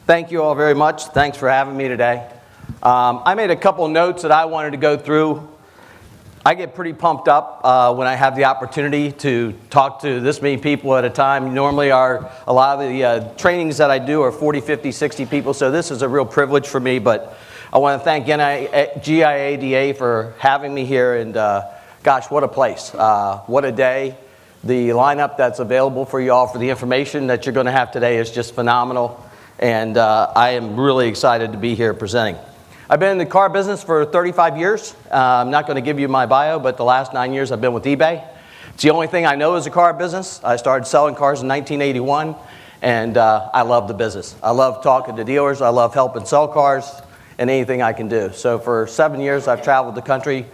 Thank you all very much. Thanks for having me today. I made a couple notes that I wanted to go through. I get pretty pumped up when I have the opportunity to talk to this many people at a time. Normally a lot of the trainings that I do are 40, 50, 60 people, so this is a real privilege for me. But I want to thank GIADA for having me here, and gosh, what a place. What a day. The lineup that's available for you all for the information that you're going to have today is just phenomenal, and I am really excited to be here presenting. I've been in the car business for 35 years. I'm not going to give you my bio, but the last 9 years I've been with eBay. It's the only thing I know is the car business. I started selling cars in 1981, and I love the business. I love talking to dealers. I love helping sell cars and anything I can do. So for 7 years I've traveled the country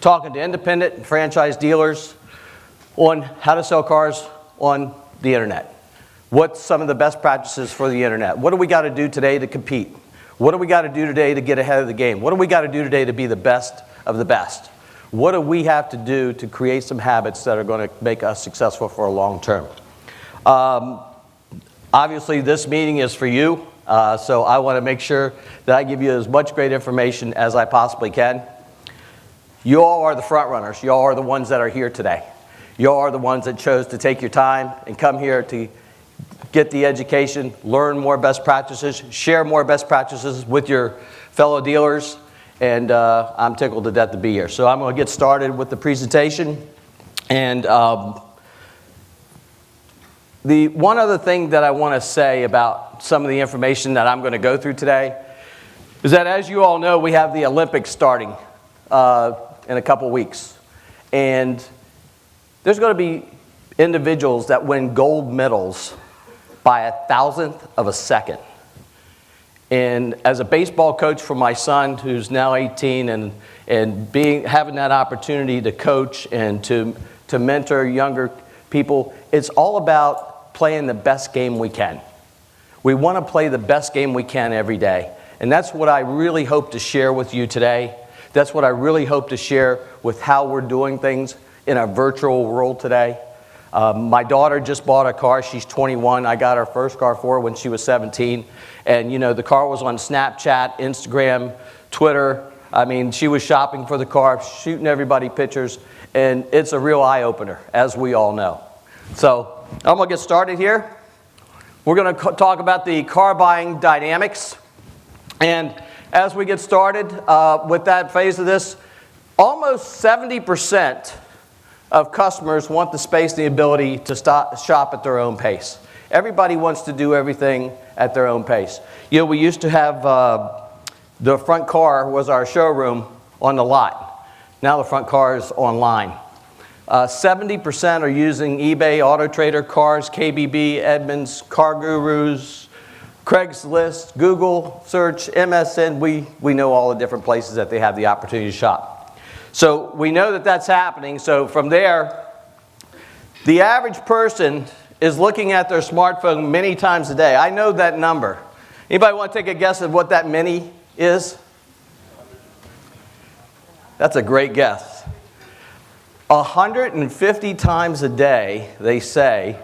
talking to independent and franchise dealers on how to sell cars on the internet. What's some of the best practices for the internet? What do we got to do today to compete? What do we got to do today to get ahead of the game? What do we got to do today to be the best of the best? What do we have to do to create some habits that are going to make us successful for a long term? Obviously, this meeting is for you, so I want to make sure that I give you as much great information as I possibly can. You all are the front runners. You all are the ones that are here today. You all are the ones that chose to take your time and come here to get the education, learn more best practices, share more best practices with your fellow dealers, and I'm tickled to death to be here. So I'm going to get started with the presentation. And the one other thing that I want to say about some of the information that I'm going to go through today is that, as you all know, we have the Olympics starting in a couple weeks. And there's going to be individuals that win gold medals by 1,000th of a second. And as a baseball coach for my son, who's now 18, and having that opportunity to coach and to mentor younger people, it's all about playing the best game we can. We want to play the best game we can every day. And that's what I really hope to share with you today. That's what I really hope to share with how we're doing things in a virtual world today. My daughter just bought a car. She's 21. I got her first car for her when she was 17. And, you know, the car was on Snapchat, Instagram, Twitter. I mean, she was shopping for the car, shooting everybody pictures. And it's a real eye-opener, as we all know. So I'm going to get started here. We're going to talk about the car buying dynamics. And as we get started with that phase of this, almost 70% of customers want the space and the ability to shop at their own pace. Everybody wants to do everything at their own pace. You know, we used to have the front car was our showroom on the lot. Now the front car is online. 70% are using eBay, Auto Trader, Cars, KBB, Edmunds, Car Gurus, Craigslist, Google search, MSN. We know all the different places that they have the opportunity to shop. So we know that that's happening. So from there, the average person is looking at their smartphone many times a day. I know that number. Anybody want to take a guess at what that many is? That's a great guess. 150 times a day, they say,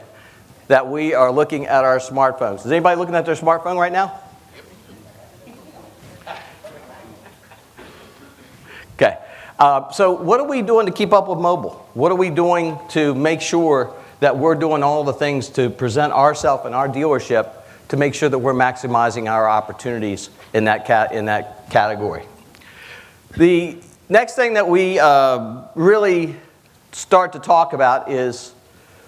that we are looking at our smartphones. Is anybody looking at their smartphone right now? Okay. So what are we doing to keep up with mobile? What are we doing to make sure that we're doing all the things to present ourselves and our dealership to make sure that we're maximizing our opportunities in that category? The next thing that we really start to talk about is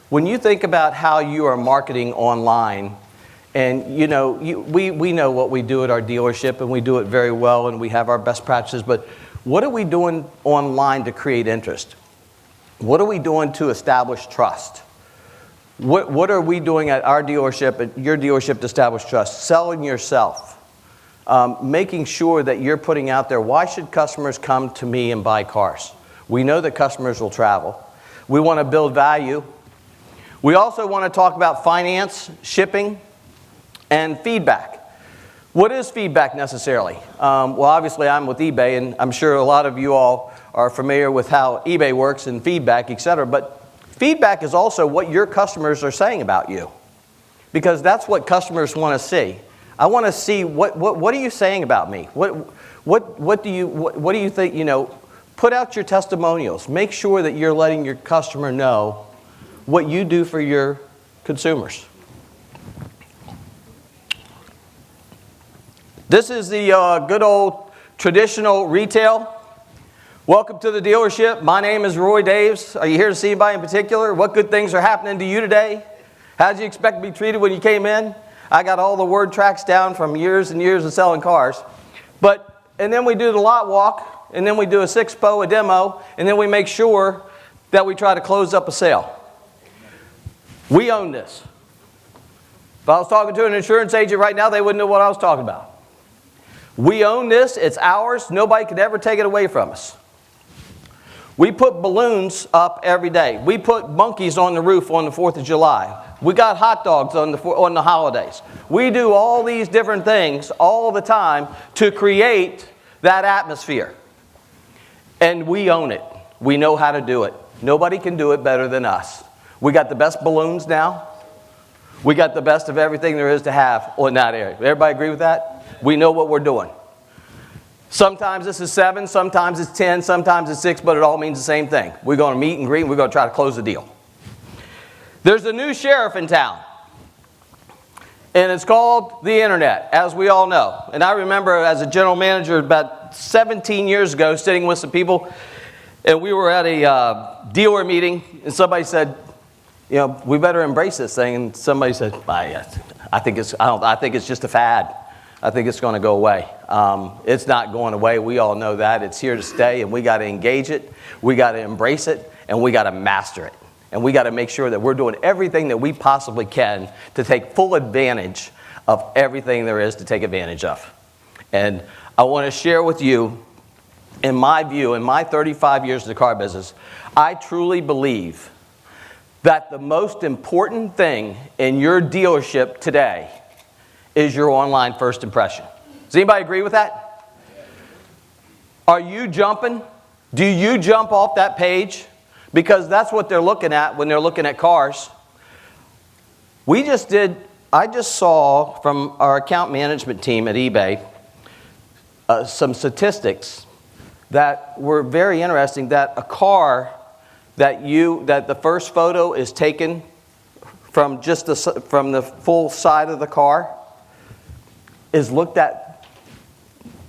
when you think about how you are marketing online, and you know, we know what we do at our dealership, and we do it very well, and we have our best practices, but what are we doing online to create interest? What are we doing to establish trust? What are we doing at our dealership, at your dealership, to establish trust? Selling yourself. Making sure that you're putting out there, why should customers come to me and buy cars? We know that customers will travel. We want to build value. We also want to talk about finance, shipping, and feedback. What is feedback necessarily? Well, obviously I'm with eBay, and I'm sure a lot of you all are familiar with how eBay works and feedback, etc. But feedback is also what your customers are saying about you, because that's what customers want to see. I want to see what are you saying about me? What do you think, you know, put out your testimonials. Make sure that you're letting your customer know what you do for your consumers. This is the good old traditional retail. Welcome to the dealership. My name is Roy Daves. Are you here to see anybody in particular? What good things are happening to you today? How did you expect to be treated when you came in? I got all the word tracks down from years and years of selling cars. And then we do the lot walk, and then we do a 6PO, a demo, and then we make sure that we try to close up a sale. We own this. If I was talking to an insurance agent right now, they wouldn't know what I was talking about. We own this. It's ours. Nobody could ever take it away from us. We put balloons up every day. We put monkeys on the roof on the 4th of July. We got hot dogs on the holidays. We do all these different things all the time to create that atmosphere. And we own it. We know how to do it. Nobody can do it better than us. We got the best balloons now. We got the best of everything there is to have in that area. Everybody agree with that? We know what we're doing. Sometimes this is 7, sometimes it's 10, sometimes it's 6, but it all means the same thing. We're going to meet and greet, and we're going to try to close the deal. There's a new sheriff in town, and it's called the internet, as we all know. And I remember as a general manager about 17 years ago sitting with some people, and we were at a dealer meeting, and somebody said, you know, we better embrace this thing. And somebody said, I think it's just a fad. I think it's going to go away. It's not going away. We all know that. It's here to stay, and we got to engage it. We got to embrace it, and we got to master it. And we got to make sure that we're doing everything that we possibly can to take full advantage of everything there is to take advantage of. And I want to share with you, in my view, in my 35 years in the car business, I truly believe that the most important thing in your dealership today is your online first impression. Does anybody agree with that? Are you jumping? Do you jump off that page? Because that's what they're looking at when they're looking at cars. I just saw from our account management team at eBay some statistics that were very interesting, that a car that the first photo is taken from from the full side of the car is looked at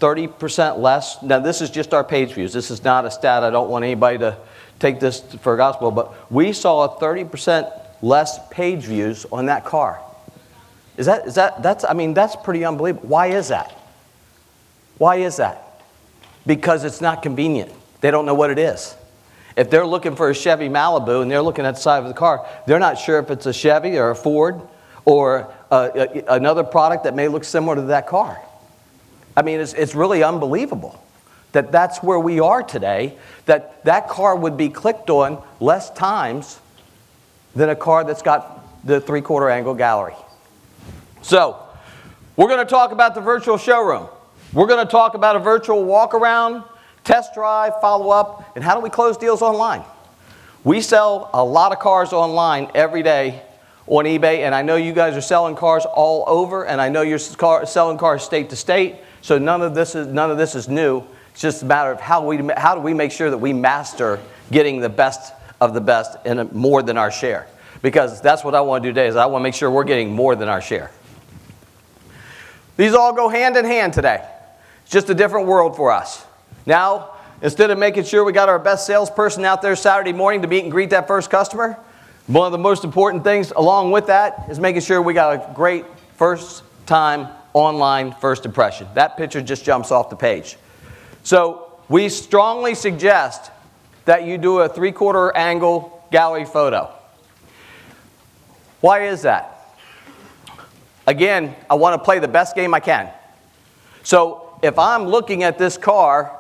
30% less. Now this is just our page views. This is not a stat. I don't want anybody to take this for gospel, but we saw a 30% less page views on that car. That's pretty unbelievable. Why is that? Why is that? Because it's not convenient. They don't know what it is. If they're looking for a Chevy Malibu and they're looking at the side of the car, they're not sure if it's a Chevy or a Ford or another product that may look similar to that car. I mean, it's really unbelievable that that's where we are today, that car would be clicked on less times than a car that's got the 3/4 angle gallery. So, we're going to talk about the virtual showroom. We're going to talk about a virtual walk around, test drive, follow up, and how do we close deals online? We sell a lot of cars online every day on eBay, and I know you guys are selling cars all over, and I know you're selling cars state to state, so none of this is new. It's just a matter of how do we make sure that we master getting the best of the best and more than our share. Because that's what I want to do today, is I want to make sure we're getting more than our share. These all go hand in hand today. It's just a different world for us. Now, instead of making sure we got our best salesperson out there Saturday morning to meet and greet that first customer, one of the most important things along with that is making sure we got a great first time online first impression. That picture just jumps off the page. So we strongly suggest that you do a 3/4 angle gallery photo. Why is that? Again, I want to play the best game I can. So if I'm looking at this car,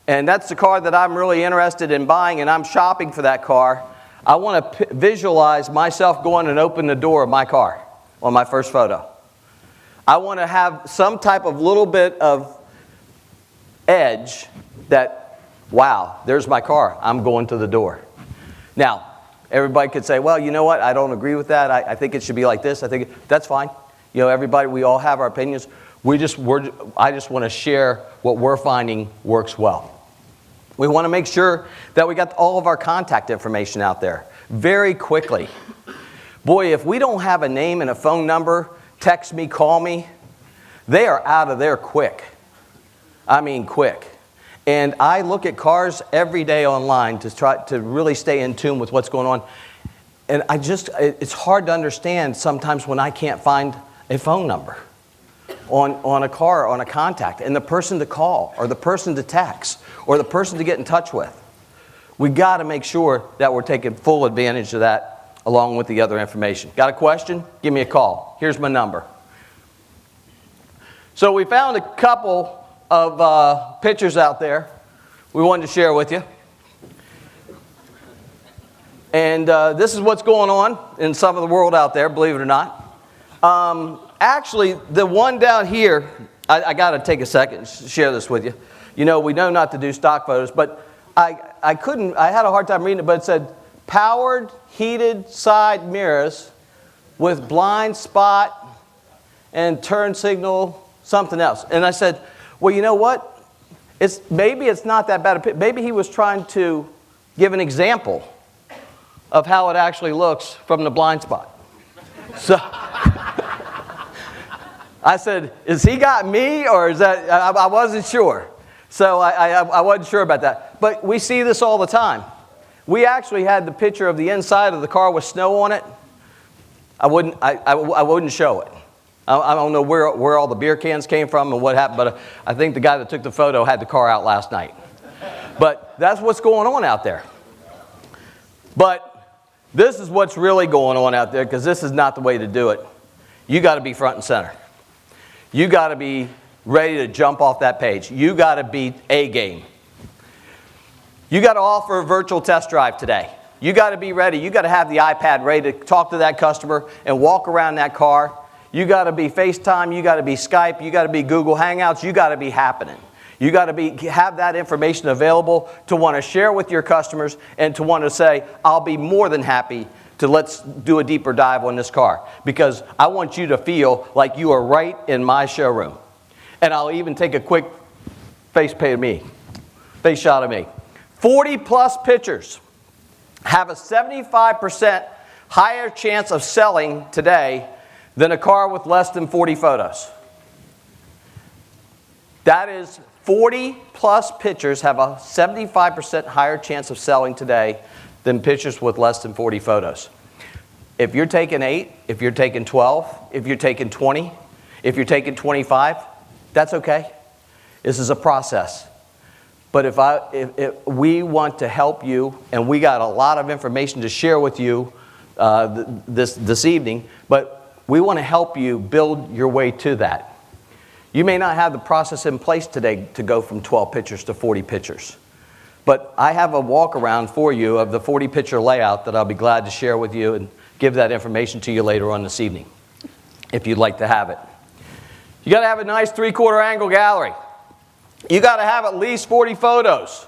and that's the car that I'm really interested in buying, and I'm shopping for that car, I want to visualize myself going and open the door of my car on my first photo. I want to have some type of little bit of edge that, wow, there's my car. I'm going to the door. Now, everybody could say, well, you know what? I don't agree with that. I think it should be like this. I think that's fine. You know, everybody, we all have our opinions. I just want to share what we're finding works well. We want to make sure that we got all of our contact information out there very quickly. Boy, if we don't have a name and a phone number, text me, call me, they are out of there quick. I mean quick. And I look at cars every day online to try to really stay in tune with what's going on. And it's hard to understand sometimes when I can't find a phone number on a car, on a contact, and the person to call, or the person to text, or the person to get in touch with. We got to make sure that we're taking full advantage of that along with the other information. Got a question? Give me a call. Here's my number. So we found a couple of pictures out there we wanted to share with you. And this is what's going on in some of the world out there, believe it or not. Actually, the one down here, I got to take a second to share this with you. You know, we know not to do stock photos, but I had a hard time reading it, but it said, powered heated side mirrors with blind spot and turn signal something else. And I said, well, you know what? Maybe it's not that bad. Maybe he was trying to give an example of how it actually looks from the blind spot. So I said, is he got me, or is that, I wasn't sure. So I wasn't sure about that. But we see this all the time. We actually had the picture of the inside of the car with snow on it. I wouldn't show it. I don't know where all the beer cans came from and what happened, but I think the guy that took the photo had the car out last night. But that's what's going on out there. But this is what's really going on out there, because this is not the way to do it. You got to be front and center. You got to be ready to jump off that page. You got to be A game. You got to offer a virtual test drive today. You got to be ready. You got to have the iPad ready to talk to that customer and walk around that car. You got to be FaceTime. You got to be Skype. You got to be Google Hangouts. You got to be happening. You got to have that information available to want to share with your customers and to want to say, I'll be more than happy to let's do a deeper dive on this car, because I want you to feel like you are right in my showroom. And I'll even take a quick face shot of me. 40 plus pictures have a 75% higher chance of selling today than a car with less than 40 photos. That is 40 plus pictures have a 75% higher chance of selling today than pictures with less than 40 photos. If you're taking 8, if you're taking 12, if you're taking 20, if you're taking 25, that's okay. This is a process. But if we want to help you, and we got a lot of information to share with you this evening, but we want to help you build your way to that. You may not have the process in place today to go from 12 pictures to 40 pictures. But I have a walk around for you of the 40 picture layout that I'll be glad to share with you and give that information to you later on this evening, if you'd like to have it. You got to have a nice 3/4 angle gallery. You got to have at least 40 photos.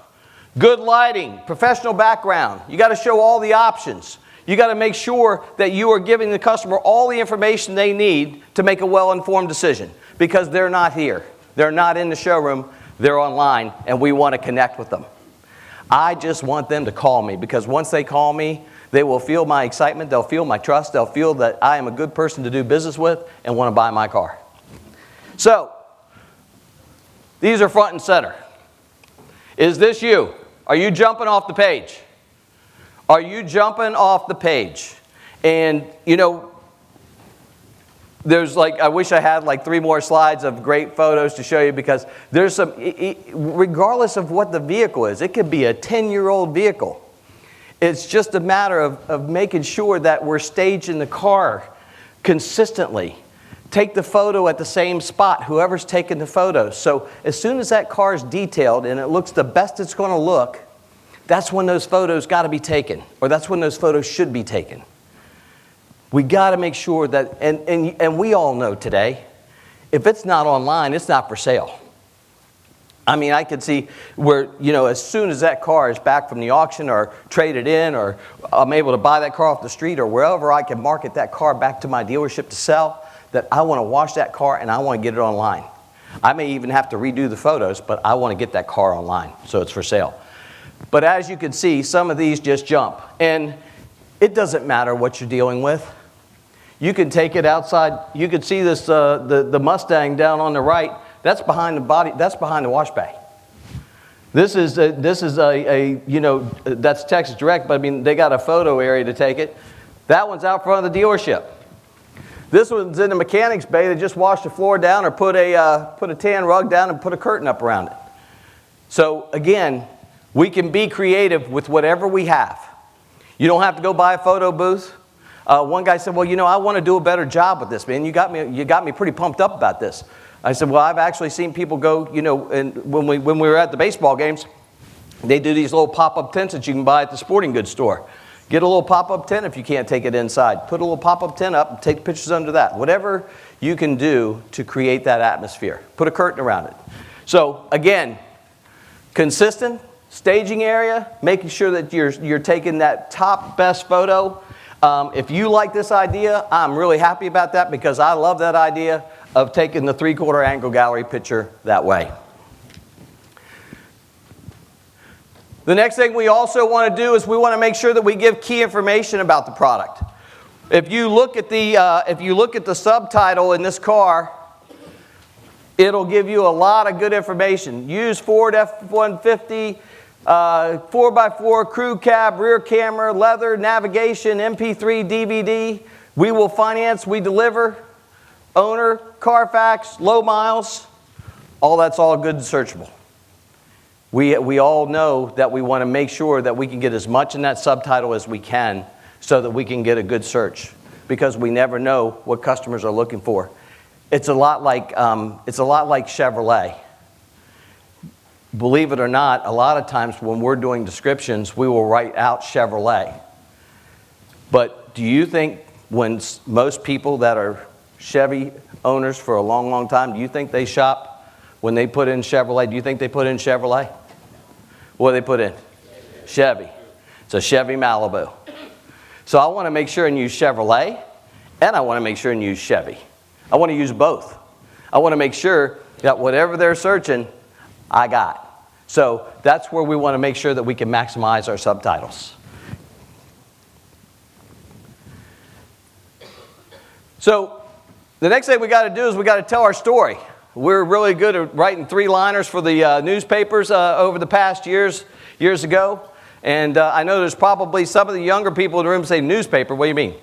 Good lighting, professional background. You got to show all the options. You got to make sure that you are giving the customer all the information they need to make a well-informed decision, because they're not here. They're not in the showroom. They're online, and we want to connect with them. I just want them to call me, because once they call me, they will feel my excitement. They'll feel my trust. They'll feel that I am a good person to do business with and want to buy my car. So, these are front and center. Is this you? Are you jumping off the page? Are you jumping off the page? And, you know, there's I wish I had 3 more slides of great photos to show you, because there's some, regardless of what the vehicle is, it could be a 10-year-old vehicle. It's just a matter of making sure that we're staging the car consistently. Take the photo at the same spot, whoever's taking the photo. So as soon as that car is detailed and it looks the best it's going to look, that's when those photos got to be taken, or that's when those photos should be taken. We got to make sure that, and we all know today, if it's not online, it's not for sale. I mean, I could see where, as soon as that car is back from the auction or traded in, or I'm able to buy that car off the street, or wherever I can market that car back to my dealership to sell, that I want to wash that car and I want to get it online. I may even have to redo the photos, but I want to get that car online, so it's for sale. But as you can see, some of these just jump. And it doesn't matter what you're dealing with. You can take it outside. You can see this, the Mustang down on the right. That's behind the body. That's behind the wash bay. This is a you know, that's Texas Direct, but I mean, they got a photo area to take it. That one's out front of the dealership. This one's in the mechanics bay. They just washed the floor down or put a tan rug down and put a curtain up around it. So again, we can be creative with whatever we have. You don't have to go buy a photo booth. One guy said, well, you know, I want to do a better job with this, man. You got me pretty pumped up about this. I said, well, I've actually seen people go, you know, and when we were at the baseball games, they do these little pop-up tents that you can buy at the sporting goods store. Get a little pop-up tent if you can't take it inside. Put a little pop-up tent up and take pictures under that. Whatever you can do to create that atmosphere. Put a curtain around it. So again, consistent staging area, making sure that you're taking that top best photo. If you like this idea, I'm really happy about that because I love that idea of taking the 3/4 angle gallery picture that way. The next thing we also want to do is we want to make sure that we give key information about the product. If you look at the subtitle in this car, it'll give you a lot of good information. Use Ford F-150, 4x4 crew cab, rear camera, leather, navigation, MP3, DVD. We will finance, we deliver, owner, Carfax, low miles. All that's all good and searchable. We all know that we want to make sure that we can get as much in that subtitle as we can so that we can get a good search because we never know what customers are looking for. It's a lot like Chevrolet. Believe it or not, a lot of times when we're doing descriptions, we will write out Chevrolet. But do you think when most people that are Chevy owners for a long, long time, do you think they shop when they put in Chevrolet? Do you think they put in Chevrolet? What do they put in? Chevy. It's a Chevy Malibu. So I want to make sure and use Chevrolet, and I want to make sure and use Chevy. I want to use both. I want to make sure that whatever they're searching, I got. So that's where we want to make sure that we can maximize our subtitles. So the next thing we got to do is we got to tell our story. We're really good at writing 3-liners for the newspapers over the past years ago. And I know there's probably some of the younger people in the room say newspaper. What do you mean?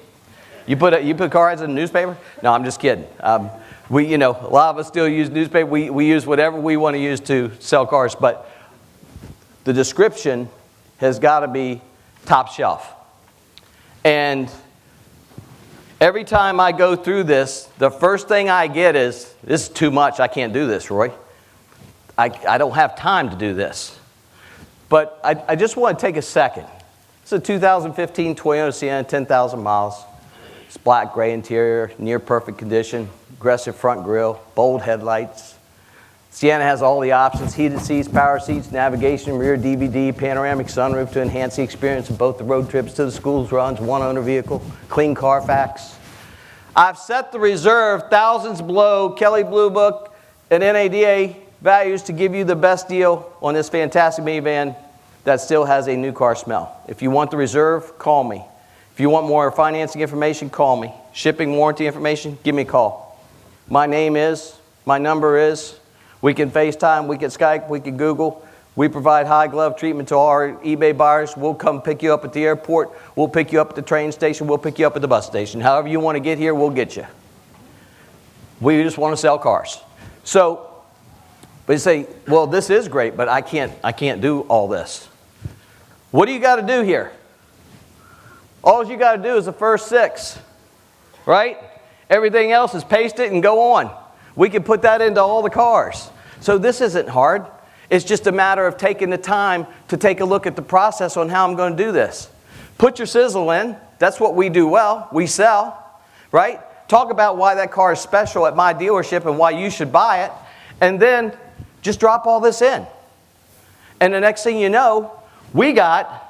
You put car ads in a newspaper? No, I'm just kidding. A lot of us still use newspaper. We use whatever we want to use to sell cars. But the description has got to be top shelf. And every time I go through this, the first thing I get is, this is too much. I can't do this, Roy. I don't have time to do this. But I just want to take a second. It's a 2015 Toyota Sienna, 10,000 miles. It's black gray interior, near perfect condition, aggressive front grille, bold headlights. Sienna has all the options: heated seats, power seats, navigation, rear DVD, panoramic sunroof to enhance the experience of both the road trips to the schools runs, one owner vehicle, clean Carfax. I've set the reserve thousands below Kelley Blue Book and NADA values to give you the best deal on this fantastic minivan that still has a new car smell. If you want the reserve, call me. If you want more financing information, call me. Shipping warranty information, give me a call. My number is, we can FaceTime, we can Skype, we can Google. We provide high glove treatment to all our eBay buyers. We'll come pick you up at the airport. We'll pick you up at the train station. We'll pick you up at the bus station. However you want to get here, we'll get you. We just want to sell cars. So, but you say, well, this is great, but I can't do all this. What do you got to do here? All you got to do is the first 6, right? Everything else is paste it and go on. We can put that into all the cars. So this isn't hard. It's just a matter of taking the time to take a look at the process on how I'm going to do this. Put your sizzle in. That's what we do well. We sell, right? Talk about why that car is special at my dealership and why you should buy it. And then just drop all this in. And the next thing you know, we got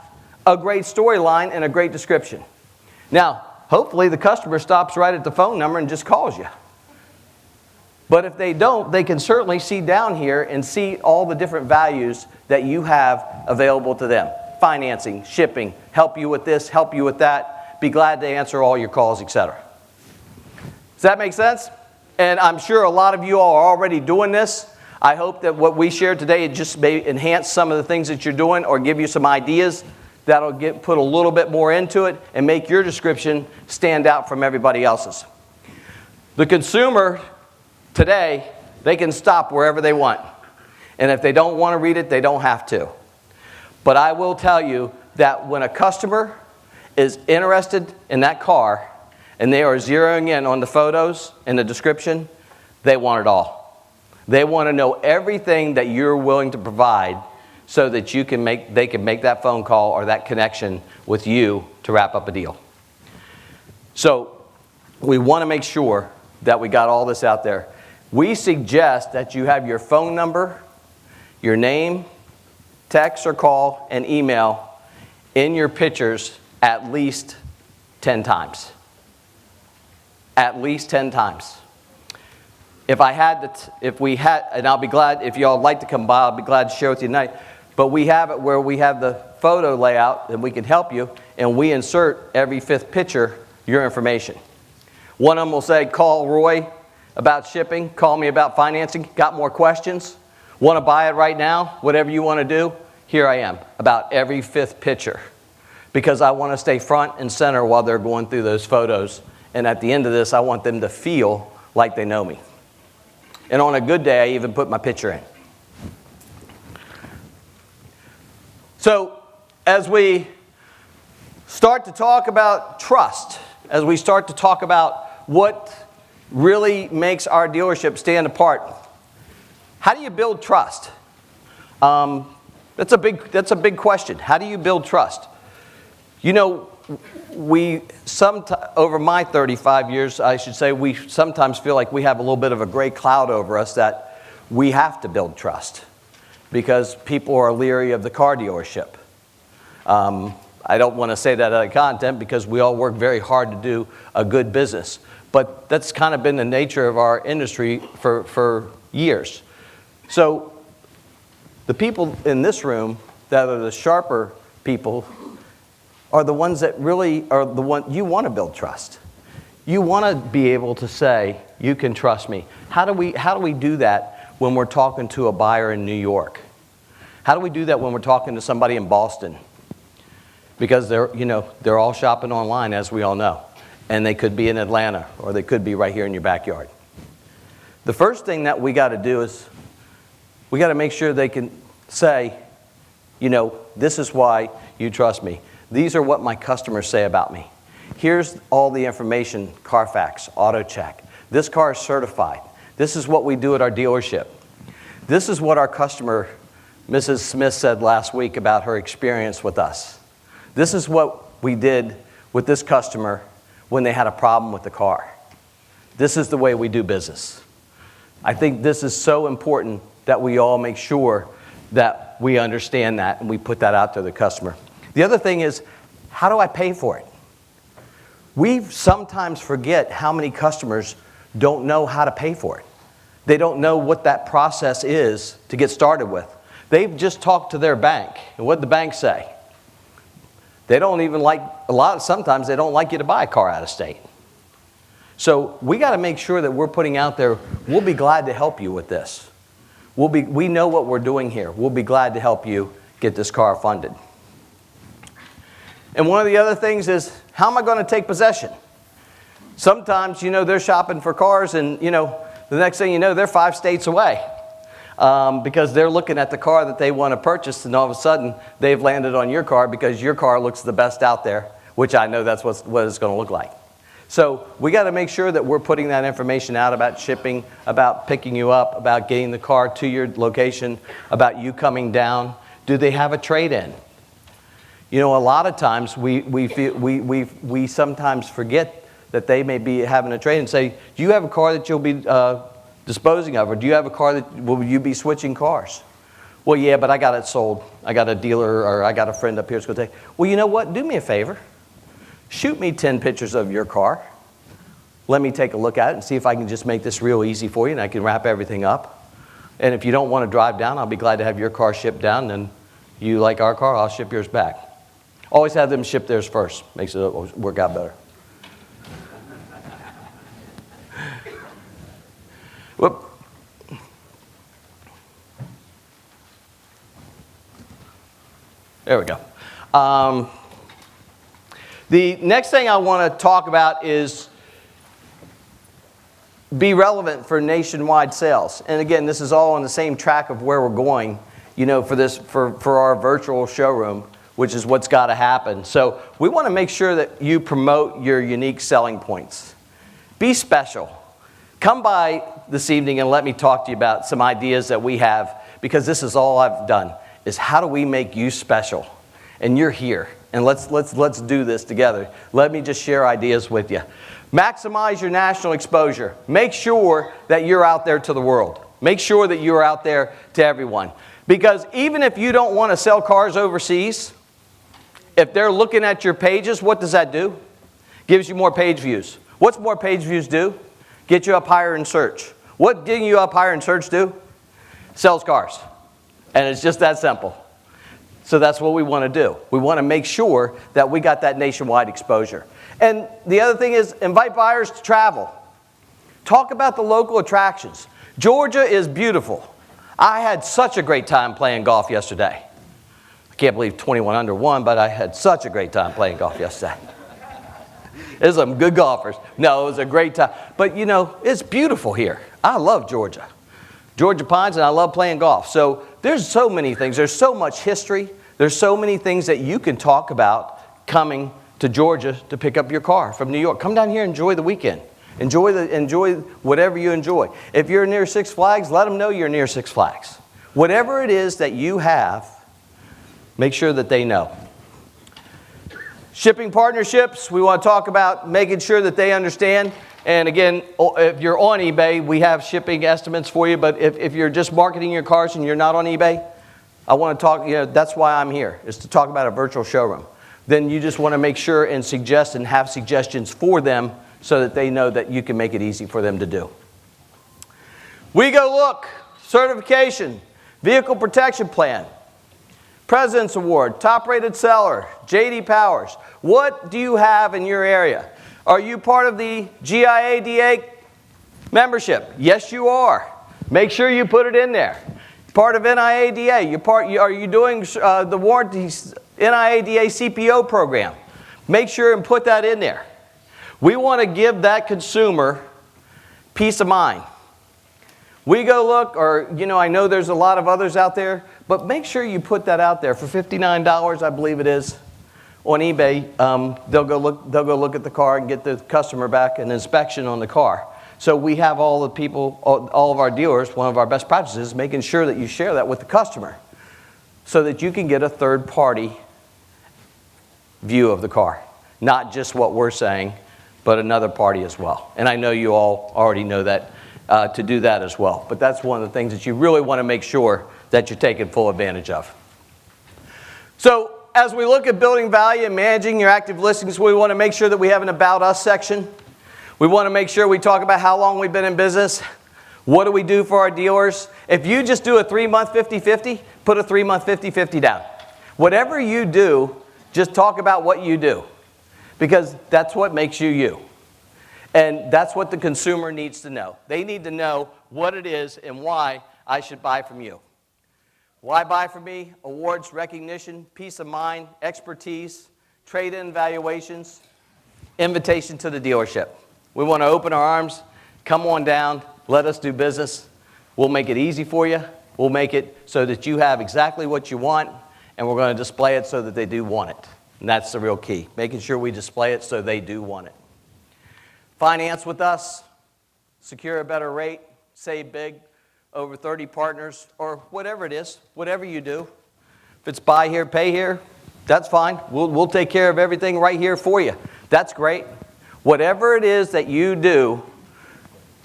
a great storyline and a great description. Now, hopefully the customer stops right at the phone number and just calls you. But if they don't, they can certainly see down here and see all the different values that you have available to them. Financing, shipping, help you with this, help you with that, be glad to answer all your calls, etc. Does that make sense? And I'm sure a lot of you all are already doing this. I hope that what we shared today just may enhance some of the things that you're doing or give you some ideas that'll put a little bit more into it and make your description stand out from everybody else's. The consumer today, they can stop wherever they want. And if they don't want to read it, they don't have to. But I will tell you that when a customer is interested in that car and they are zeroing in on the photos and the description, they want it all. They want to know everything that you're willing to provide so that they can make that phone call or that connection with you to wrap up a deal. So we want to make sure that we got all this out there. We suggest that you have your phone number, your name, text or call, and email in your pictures at least 10 times. At least 10 times. If we had, and I'll be glad, if y'all would like to come by, I'll be glad to share with you tonight. But we have it where we have the photo layout and we can help you, and we insert every 5th picture your information. One of them will say, call Roy about shipping, call me about financing, got more questions, want to buy it right now, whatever you want to do, here I am, about every 5th picture. Because I want to stay front and center while they're going through those photos. And at the end of this, I want them to feel like they know me. And on a good day, I even put my picture in. So, as we start to talk about trust, as we start to talk about what really makes our dealership stand apart, how do you build trust? That's a big question. How do you build trust? You know, over my 35 years, I should say, we sometimes feel like we have a little bit of a gray cloud over us that we have to build trust because people are leery of the car dealership. I don't want to say that out of content because we all work very hard to do a good business. But that's kind of been the nature of our industry for years. So the people in this room that are the sharper people are the ones that really are the one you want to build trust. You want to be able to say, you can trust me. How do we do that when we're talking to a buyer in New York? How do we do that when we're talking to somebody in Boston? Because they're all shopping online, as we all know. And they could be in Atlanta, or they could be right here in your backyard. The first thing that we got to do is we got to make sure they can say, this is why you trust me. These are what my customers say about me. Here's all the information, Carfax, AutoCheck. This car is certified. This is what we do at our dealership. This is what our customer, Mrs. Smith, said last week about her experience with us. This is what we did with this customer when they had a problem with the car. This is the way we do business. I think this is so important that we all make sure that we understand that and we put that out to the customer. The other thing is, how do I pay for it? We sometimes forget how many customers don't know how to pay for it. They don't know what that process is to get started with. They've just talked to their bank, and what did the bank say? They don't even sometimes they don't like you to buy a car out of state. So we got to make sure that we're putting out there, we'll be glad to help you with this. We know what we're doing here. We'll be glad to help you get this car funded. And one of the other things is, how am I going to take possession? Sometimes, they're shopping for cars and, the next thing you know, they're 5 states away. Because they're looking at the car that they want to purchase, and all of a sudden they've landed on your car because your car looks the best out there, which I know that's what it's going to look like. So we got to make sure that we're putting that information out about shipping, about picking you up, about getting the car to your location, about you coming down. Do they have a trade-in? A lot of times we sometimes forget that they may be having a trade-in and say, do you have a car that you'll be disposing of, or do you have a car that will you be switching cars? Well, yeah, but I got it sold. I got a dealer, or I got a friend up here that's going to take. Well, you know what? Do me a favor. Shoot me 10 pictures of your car. let me take a look at it and see if I can just make this real easy for you and I can wrap everything up. And if you don't want to drive down, I'll be glad to have your car shipped down, and you like our car, I'll ship yours back. Always have them ship theirs first. Makes it work out better. Whoop. There we go. The next thing I want to talk about is be relevant for nationwide sales. And again, this is all on the same track of where we're going, for our virtual showroom, which is what's got to happen. So we want to make sure that you promote your unique selling points. Be special. Come by this evening and let me talk to you about some ideas that we have, because this is all I've done, is how do we make you special? And you're here, and let's do this together. Let me just share ideas with you. Maximize your national exposure. Make sure that you're out there to the world. Make sure that you're out there to everyone. Because even if you don't want to sell cars overseas, if they're looking at your pages, what does that do? Gives you more page views. What's more page views do? Get you up higher in search. What getting you up higher in search do? Sells cars. And it's just that simple. So that's what we want to do. We want to make sure that we got that nationwide exposure. And the other thing is invite buyers to travel. Talk about the local attractions. Georgia is beautiful. I had such a great time playing golf yesterday. I can't believe 21 under won, but I had such a great time playing golf yesterday. There's some good golfers. No, it was a great time. But it's beautiful here. I love Georgia. Georgia Pines, and I love playing golf. So there's so many things. There's so much history. There's so many things that you can talk about coming to Georgia to pick up your car from New York. Come down here and enjoy the weekend. Enjoy whatever you enjoy. If you're near Six Flags, let them know you're near Six Flags. Whatever it is that you have, make sure that they know. Shipping partnerships, we want to talk about making sure that they understand. And again, if you're on eBay, we have shipping estimates for you. But if you're just marketing your cars and you're not on eBay, I want to talk, that's why I'm here, is to talk about a virtual showroom. Then you just want to make sure and suggest and have suggestions for them so that they know that you can make it easy for them to do. We Go Look, certification, vehicle protection plan, President's Award, top rated seller, J.D. Powers. What do you have in your area? Are you part of the GIADA membership? Yes, you are. Make sure you put it in there. Part of NIADA. Are you doing the warranties NIADA CPO program? Make sure and put that in there. We want to give that consumer peace of mind. We Go Look, or I know there's a lot of others out there, but make sure you put that out there for $59, I believe it is, on eBay. They'll go look at the car and get the customer back an inspection on the car. So we have all the people, all of our dealers, one of our best practices is making sure that you share that with the customer so that you can get a third-party view of the car. Not just what we're saying, but another party as well. And I know you all already know that to do that as well. But that's one of the things that you really want to make sure that you're taking full advantage of. So as we look at building value and managing your active listings, we want to make sure that we have an About Us section. We want to make sure we talk about how long we've been in business. What do we do for our dealers? If you just do a 3-month 50-50, put a 3-month 50-50 down. Whatever you do, just talk about what you do. Because that's what makes you you. And that's what the consumer needs to know. They need to know what it is and why I should buy from you. Why buy from me? Awards, recognition, peace of mind, expertise, trade-in valuations, invitation to the dealership. We want to open our arms, come on down, let us do business. We'll make it easy for you. We'll make it so that you have exactly what you want, and we're going to display it so that they do want it. And that's the real key, making sure we display it so they do want it. Finance with us, secure a better rate, save big, over 30 partners, or whatever it is, whatever you do. If it's buy here, pay here, that's fine. We'll take care of everything right here for you. That's great. Whatever it is that you do,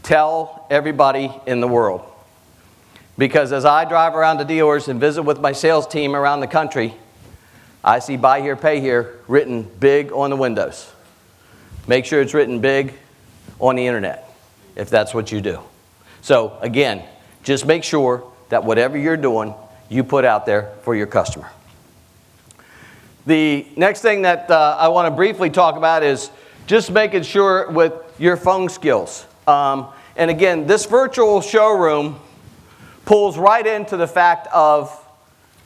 tell everybody in the world. Because as I drive around to dealers and visit with my sales team around the country, I see buy here, pay here written big on the windows. Make sure it's written big on the internet, if that's what you do. So again, just make sure that whatever you're doing, you put out there for your customer. The next thing that I want to briefly talk about is just making sure with your phone skills. And again, this virtual showroom pulls right into the fact of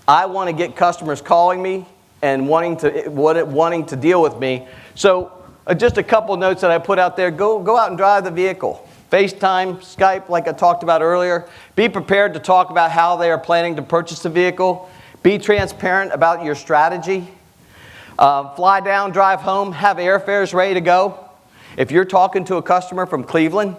I want to get customers calling me and wanting to deal with me. So just a couple notes that I put out there. Go out and drive the vehicle. FaceTime, Skype, like I talked about earlier. Be prepared to talk about how they are planning to purchase the vehicle. Be transparent about your strategy. Fly down, drive home, have airfares ready to go. If you're talking to a customer from Cleveland,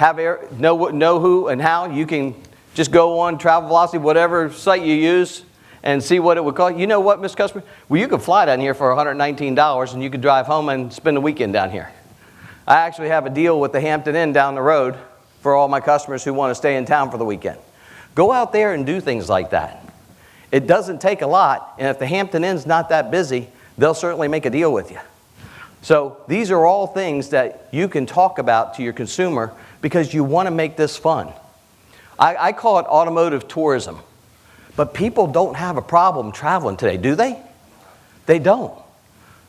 know who and how. You can just go on Travel Velocity, whatever site you use, and see what it would cost. You know what, Mr. Customer? Well, you could fly down here for $119, and you could drive home and spend the weekend down here. I actually have a deal with the Hampton Inn down the road for all my customers who want to stay in town for the weekend. Go out there and do things like that. It doesn't take a lot, and if the Hampton Inn's not that busy, they'll certainly make a deal with you. So these are all things that you can talk about to your consumer because you want to make this fun. I call it automotive tourism. But people don't have a problem traveling today, do they? They don't.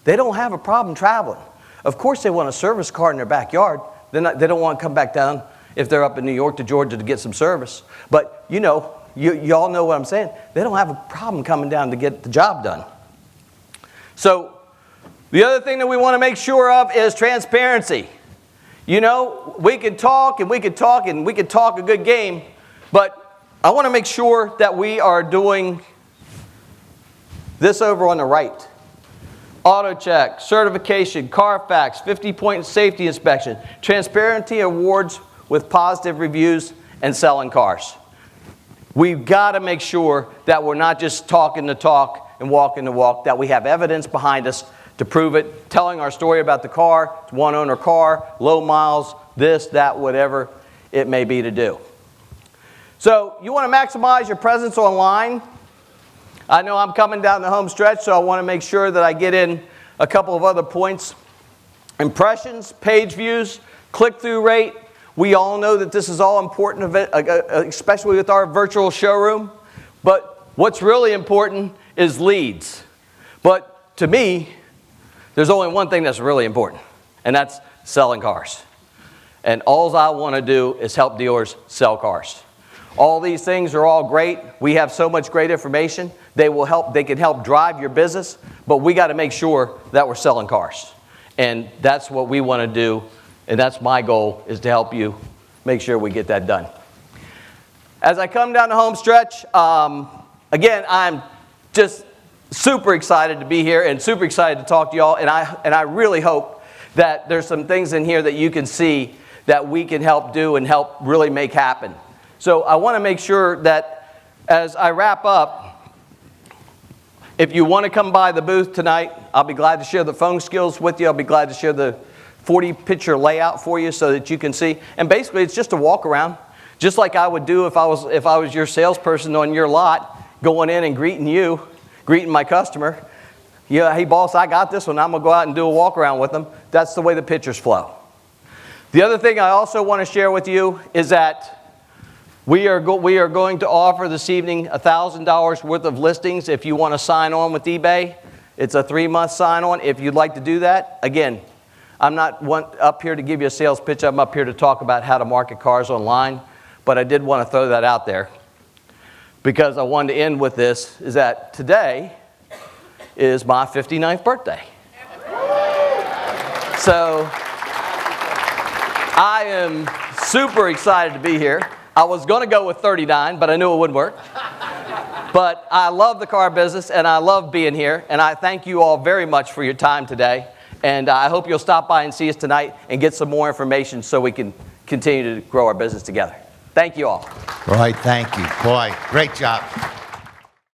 They don't have a problem traveling. Of course they want a service car in their backyard. They don't want to come back down if they're up in New York to Georgia to get some service. But you know, you all know what I'm saying. They don't have a problem coming down to get the job done. So the other thing that we want to make sure of is transparency. You know, we can talk and we can talk and we can talk a good game, but I want to make sure that we are doing this over on the right. Auto check, certification, Carfax, 50-point safety inspection, transparency awards with positive reviews, and selling cars. We've got to make sure that we're not just talking the talk and walking the walk, that we have evidence behind us to prove it, telling our story about the car, it's one-owner car, low miles, this, that, whatever it may be to do. So you want to maximize your presence online. I know I'm coming down the home stretch, so I want to make sure that I get in a couple of other points. Impressions, page views, click-through rate. We all know that this is all important, especially with our virtual showroom. But what's really important is leads. But to me, there's only one thing that's really important, and that's selling cars. And all I want to do is help dealers sell cars. All these things are all great. We have so much great information. They can help drive your business, but we got to make sure that we're selling cars. And that's what we want to do, and that's my goal, is to help you make sure we get that done. As I come down the home stretch, again, I'm just super excited to be here and super excited to talk to y'all, and I really hope that there's some things in here that you can see that we can help do and help really make happen. So I want to make sure that as I wrap up, if you want to come by the booth tonight, I'll be glad to share the phone skills with you. I'll be glad to share the 40-picture layout for you so that you can see. And basically, it's just a walk around, just like I would do if I was your salesperson on your lot, going in and greeting my customer. Yeah, hey boss, I got this one. I'm gonna go out and do a walk around with them. That's the way the pictures flow. The other thing I also want to share with you is that we are going to offer this evening $1,000 worth of listings if you want to sign on with eBay. It's a 3-month sign-on if you'd like to do that. Again, I'm not up here to give you a sales pitch. I'm up here to talk about how to market cars online. But I did want to throw that out there because I wanted to end with this, is that today is my 59th birthday. So I am super excited to be here. I was going to go with 39, but I knew it wouldn't work. But I love the car business, and I love being here. And I thank you all very much for your time today. And I hope you'll stop by and see us tonight and get some more information so we can continue to grow our business together. Thank you all. All right, thank you. Boy, great job.